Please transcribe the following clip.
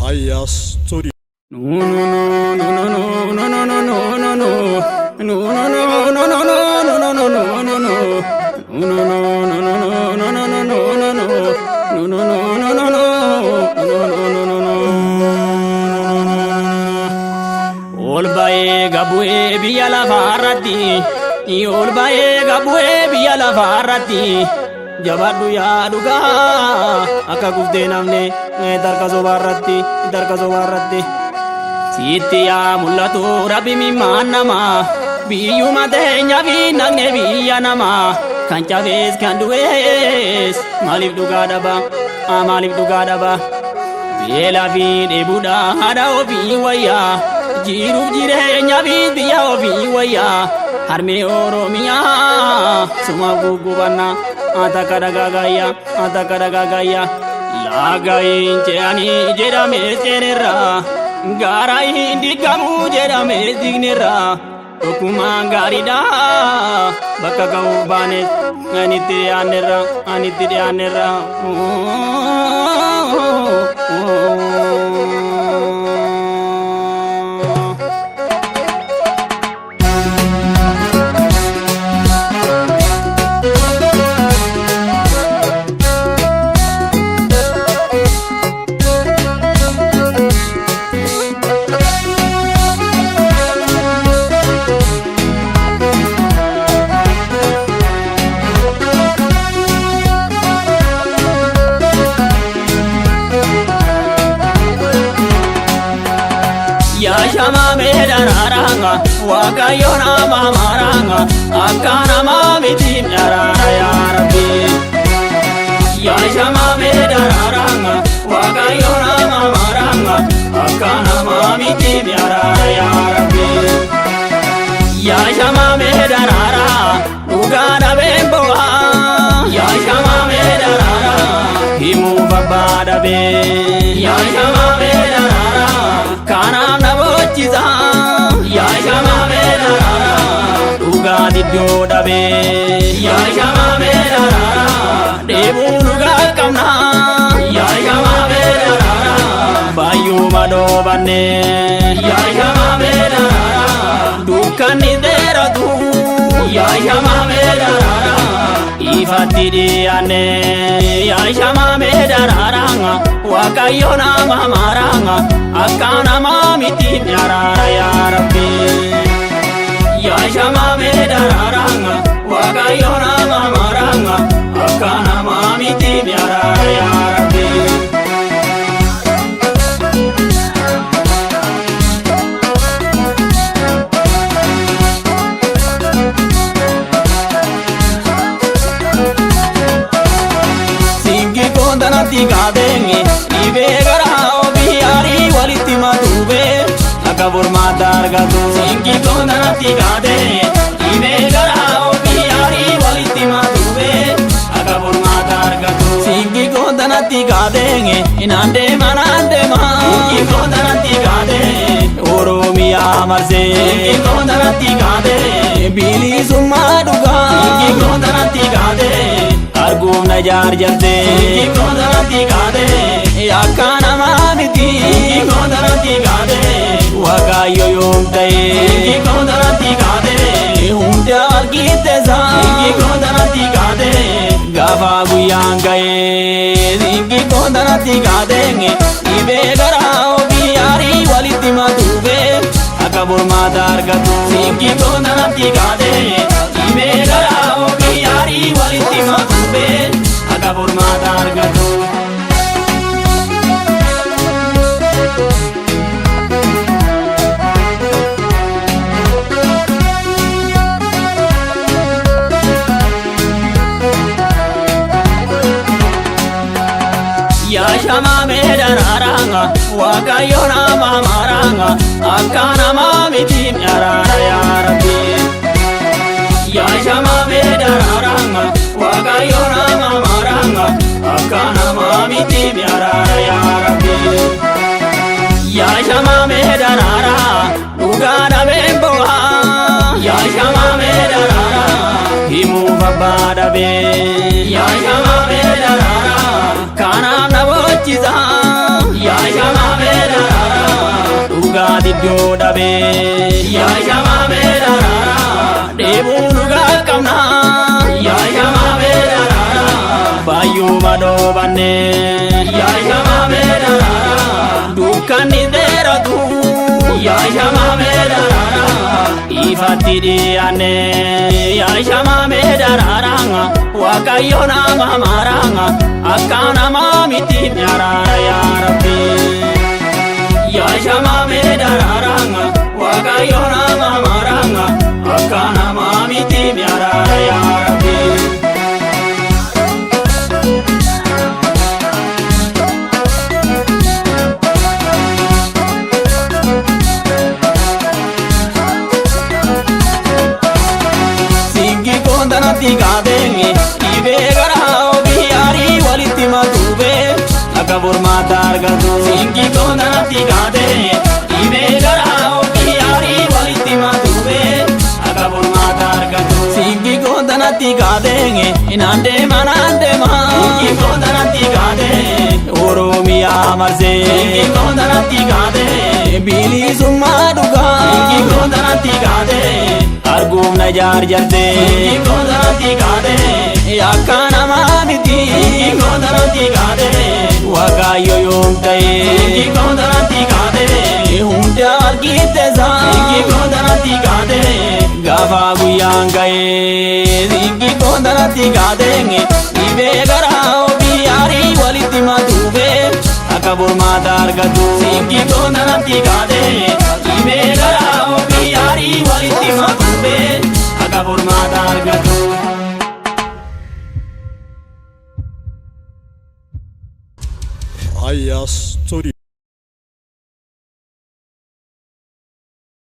Aya Studio. Olbae gabue biyala farati, olbae gabue biyala farati. Jabadu ya duga, akka gufte namne darka sobarratti. Siti ya mulatu rabbi mimman nama, biyuma teenya fi nagne biyya nama. Kan cabes kan dues, malif duga daba. Beela fi dheebuudha haadha ofii wayyaa, jiruuf jireenya fi biyya ofii wayyaa. Harmee Oromiyaa sumaaf guggubannaa, takka dagaagayyaa. Laagayin ce'anii jedhamee seenerraa, gaara hin digamu jedhamee dignerraa. Tokkummaan gaariidhaa bakka ga'uuf baanes anitti dhiyaannerra. Shama medararanga, wakayo nama maranga, akana mami tim darara ya Rabbi. Ya shama medararanga, wakayo nama maranga, akana mami tim darara ya Rabbi. Ya shama medarara, ugana bemboa. Ya shama medarara, himu babada be. Ya shama medarara, kana ya shama medarara, duga diddo dabe. Ya shama medarara, debu duga kamna. Ya shama medarara, bayu madobanne. Ya shama medarara, dukan ideratu. Ya shama medarara, ifati diane. Ya shama medarara, wakayo nama maranga, akana mami tim yarara ya Rabbi. Ya shama medararanga, wakayo nama maranga, akana mami tim yarara ya Rabbi. Singi kondana tiga dengi, ibe garao bihari waliti matube. Akabur madargatu, singi kondana tiga dengi, ibe garao bihari waliti matube. Akabur madargatu, singi kondana tiga dengi, inande manande ma. Singi kondana tiga dengi, Oromia marse. Singi kondana tiga dengi, bili summa duga. Singi kondana tiga dengi, argum na jar jalte. Singi kondana tiga dengi, akana mamiti. Singi kondana tiga dengi, wakayo yomtaye. Singi kondana tiga dengi, hunde argite za. Singi kondana tiga dengi, gafa guyaan gaye. Singi kondana tiga dengi, ibe garao biyari waliti matube. Akabur madargatu, singi kondana tiga dengi, ibe garao biyari waliti matube. Akabur madargatu. Ya shama medararanga, wakayo nama maranga, akana mami tim yarara ya Rabbi. Ya shama medararanga, wakayo nama maranga, akana mami tim yarara ya Rabbi. Ya shama medarara, ugana bemboa. Ya shama medarara, himu babada be. Ya shama medarara, kana na bochiza. Ya shama iddoo dhabee. Yaa shamaamee daraaraa deebuu dhugaa qabna. Yaa shamaamee daraaraa baay'oo madoobanne. Yaa shamaamee daraaraa dukkanni dheeratu. Yaa shamaamee daraaraa ifatti dhiyaanne. Yaa shamaamee daraaraa waaqayyo nama maraanga akka nama miti nyaraara yaa Rabbi. Yaa shamaamee daraaraa waaqayyo nama maraanga akka nama miti nyaraara yaa Rabbi. Kondanatti gaadenge dhibee garaa obiyyaarii walitti matube akka furmaata argatu. Singi kondanatti gaadenge dhibee garaa obiyyaarii walitti matube akka furmaata argatu. Singi kondanatti gaadenge naan deema. Singi kondanatti gaadenge Oromiyaa marsee. Singi kondanatti gaadenge bilisummaa dhugaa. Singi kondanatti gaadenge arguuf na jaarjarte. Singi kondanatti gaadee akka namaa miti. Singi kondanatti gaadee waaqayyo yoom ta'e. Singi kondanatti gaadee hunda argiteessa. Singi kondanatti gaadee gaafa guyyaan ga'e. Singi kondanatti gaadee dhibee garaa obiyyaarii walitti matube akka furmaata argatu. Singi kondanatti gaadee dhibee garaa obiyyaarii walitti matube akka furmaata argatu. Aya Story.